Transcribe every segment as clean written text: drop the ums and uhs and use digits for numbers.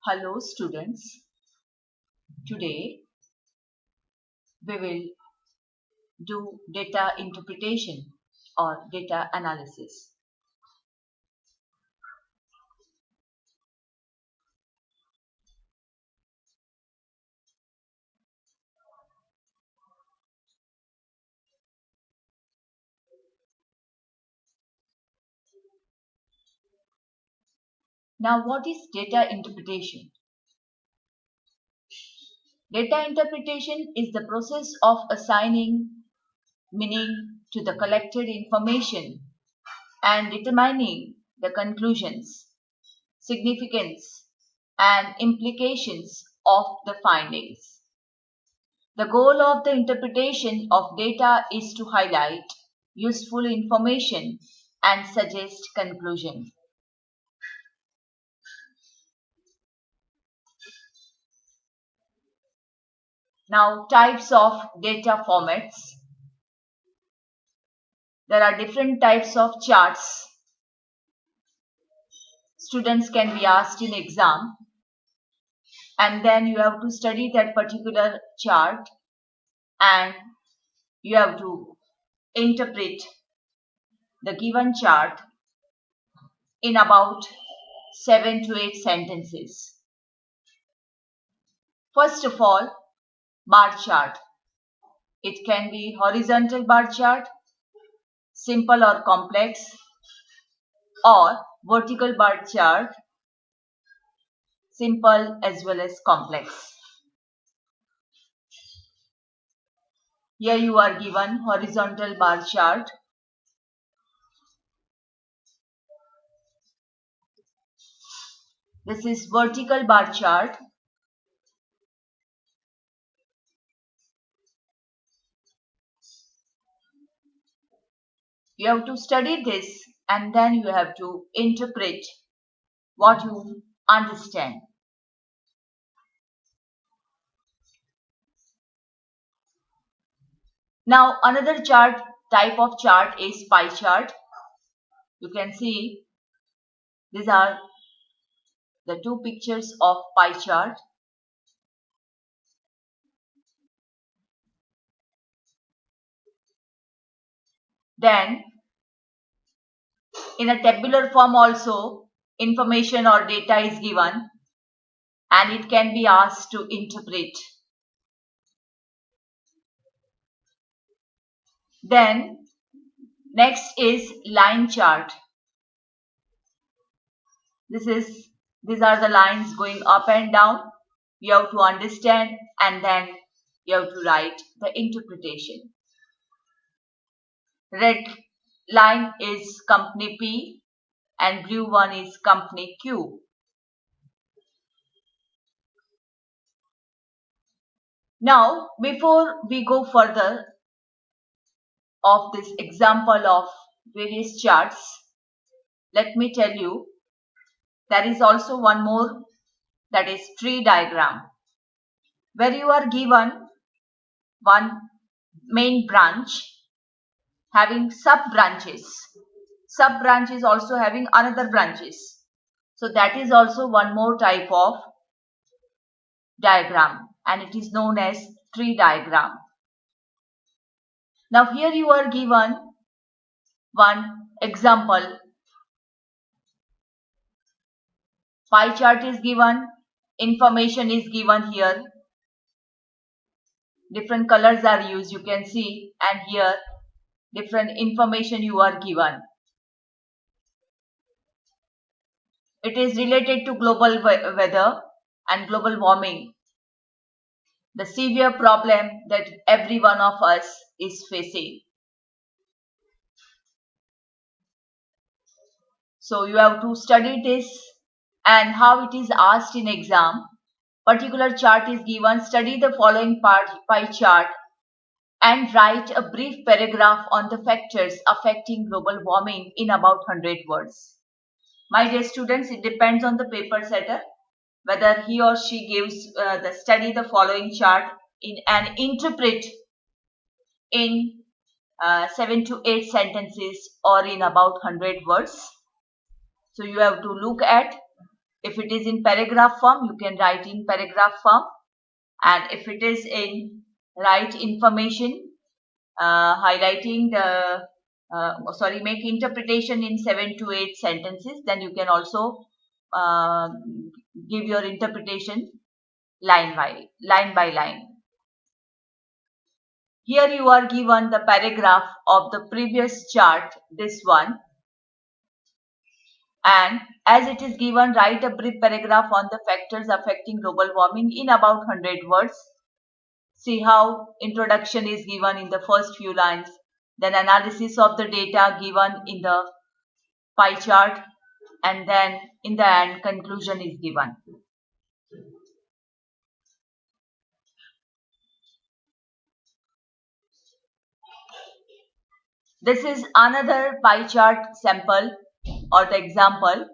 Hello students, today we will do data interpretation or data analysis. Now what is data interpretation? Data interpretation is the process of assigning meaning to the collected information and determining the conclusions, significance and implications of the findings. The goal of the interpretation of data is to highlight useful information and suggest conclusion. Now, types of data formats. There are different types of charts. Students can be asked in exam, and then you have to study that particular chart and you have to interpret the given chart in about 7 to 8 sentences. First of all, bar chart. It can be horizontal bar chart, simple or complex, or vertical bar chart, simple as well as complex. Here you are given horizontal bar chart. This is vertical bar chart. You have to study this and then you have to interpret what you understand. Now another type of chart is pie chart. You can see these are the two pictures of pie chart. Then in a tabular form also information or data is given and it can be asked to interpret. Then next is line chart. These are the lines going up and down. You have to understand and then you have to write the interpretation. Red line is company P and blue one is company Q. Now, before we go further of this example of various charts, let me tell you there is also one more, that is tree diagram, where you are given one main branch having sub branches. Sub branch is also having another branches. So that is also one more type of diagram and it is known as tree diagram. Now here you are given one example. Pie chart is given, information is given here. Different colors are used, you can see, and here different information you are given. It is related to global weather and global warming, the severe problem that every one of us is facing. So you have to study this and how it is asked in exam. Particular chart is given, study the following pie chart and write a brief paragraph on the factors affecting global warming in about 100 words. My dear students, it depends on the paper setter whether he or she gives study the following chart and interpret in 7 to 8 sentences or in about 100 words. So you have to look at If it is in paragraph form, you can write in paragraph form. And if it is in write information, highlighting the make interpretation in 7 to 8 sentences, then you can also uh, give your interpretation line by line. Here you are given the paragraph of the previous chart, this one, and as it is given, write a brief paragraph on the factors affecting global warming in about 100 words. See how introduction is given in the first few lines, then analysis of the data given in the pie chart, and then in the end conclusion is given. This is another pie chart sample or the example.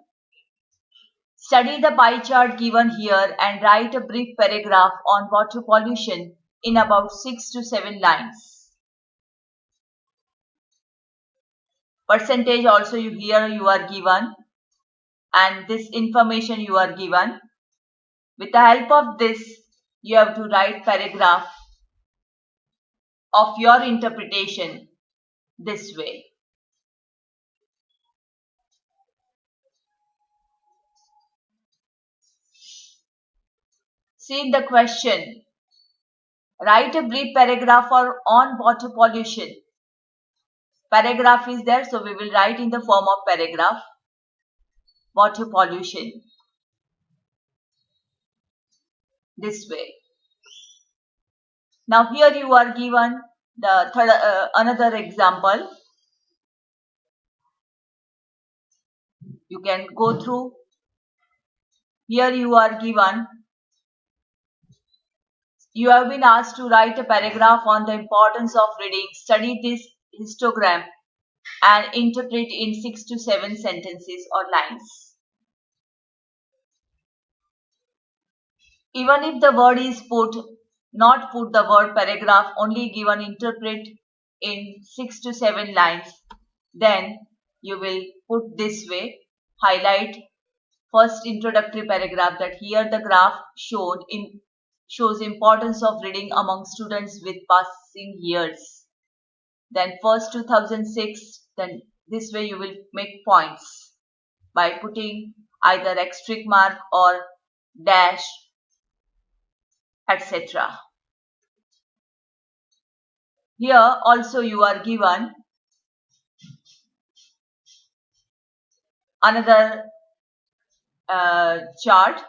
Study the pie chart given here and write a brief paragraph on water pollution in about 6 to 7 lines. Percentage also you are given, and this information you are given. With the help of this, you have to write paragraph of your interpretation this way. See the question. Write a brief paragraph on water pollution. Paragraph is there, so we will write in the form of paragraph. Water pollution. This way. Now here you are given the third another example. You can go through. Here you are given. You have been asked to write a paragraph on the importance of reading. Study this histogram and interpret in 6 to 7 sentences or lines. Even if the word is not put the word paragraph, only given interpret in 6 to 7 lines, then you will put this way, highlight first introductory paragraph that here the graph shows importance of reading among students with passing years. Then first 2006, then this way you will make points by putting either asterisk mark or dash, etc. Here also you are given another chart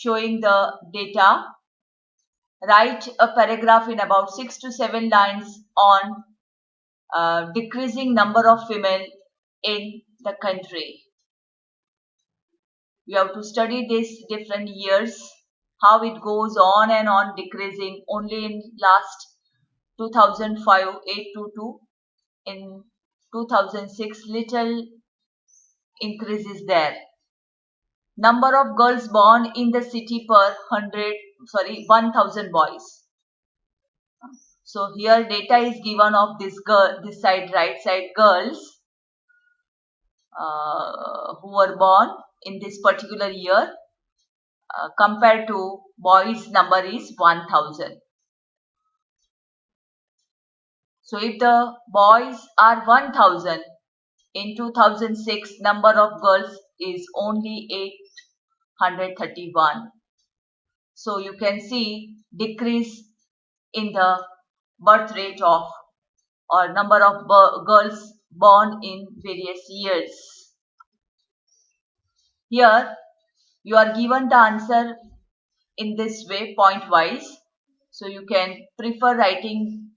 showing the data. Write a paragraph in about 6 to 7 lines on decreasing number of female in the country. You have to study this different years, how it goes on and on decreasing. Only in last 2005 822, in 2006 little increase is there. Number of girls born in the city per 1000 boys. So here data is given of this side, right side, girls who were born in this particular year compared to boys number is 1000. So if the boys are 1000, in 2006 number of girls is only 831. So you can see decrease in the birth rate of or number of girls born in various years. Here you are given the answer in this way point wise. So you can prefer writing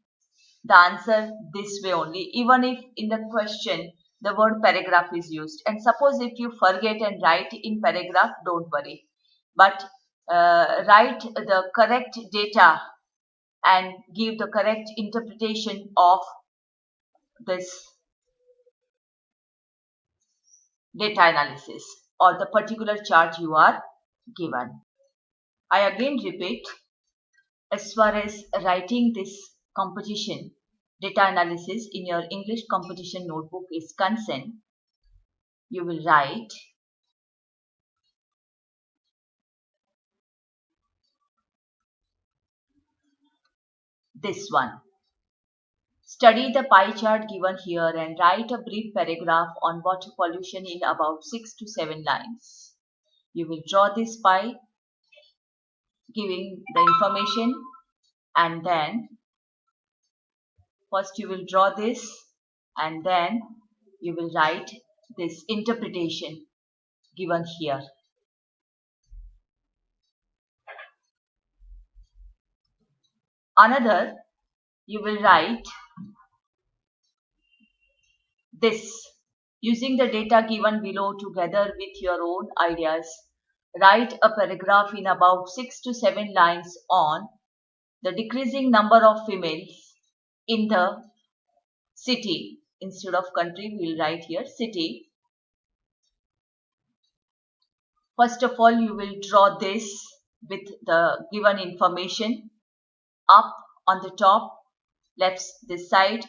the answer this way only, even if in the question the word paragraph is used. And suppose if you forget and write in paragraph, don't worry, but write the correct data and give the correct interpretation of this data analysis or the particular chart you are given. I again repeat, as far as writing this composition data analysis in your English competition notebook is concerned, you will write this one. Study the pie chart given here and write a brief paragraph on water pollution in about 6 to 7 lines. You will draw this pie giving the information, and then first you will draw this and then you will write this interpretation given here. Another, you will write this using the data given below together with your own ideas. Write a paragraph in about 6 to 7 lines on the decreasing number of females in the city. Instead of country, we will write here city. First of all, you will draw this with the given information up on the top, left this side,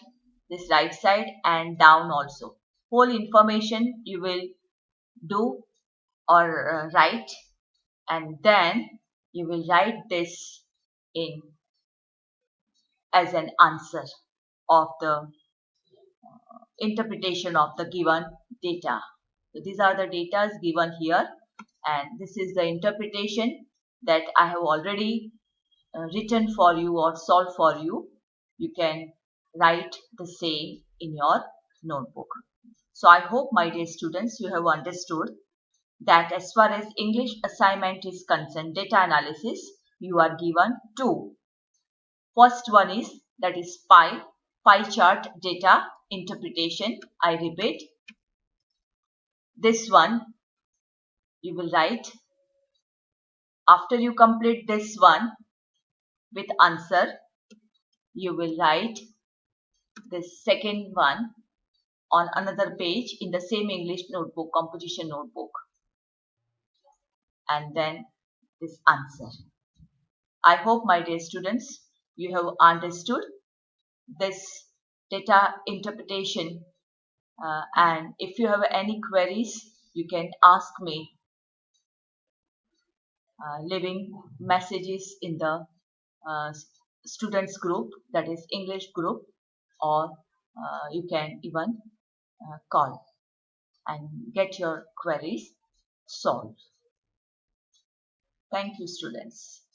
this right side, and down also. Whole information you will do or write, and then you will write this in as an answer of the interpretation of the given data. So these are the data given here, and this is the interpretation that I have already written for you or solved for you. You can write the same in your notebook. So I hope, my dear students, you have understood that as far as English assignment is concerned, data analysis, you are given two. First one is, that is pie chart data interpretation. I repeat, this one you will write. After you complete this one with answer, you will write this second one on another page in the same English notebook, composition notebook, and then this answer. I hope, my dear students, you have understood this data interpretation, and if you have any queries, you can ask me, leaving messages in the students group, that is English group, or you can even call and get your queries solved. Thank you, students.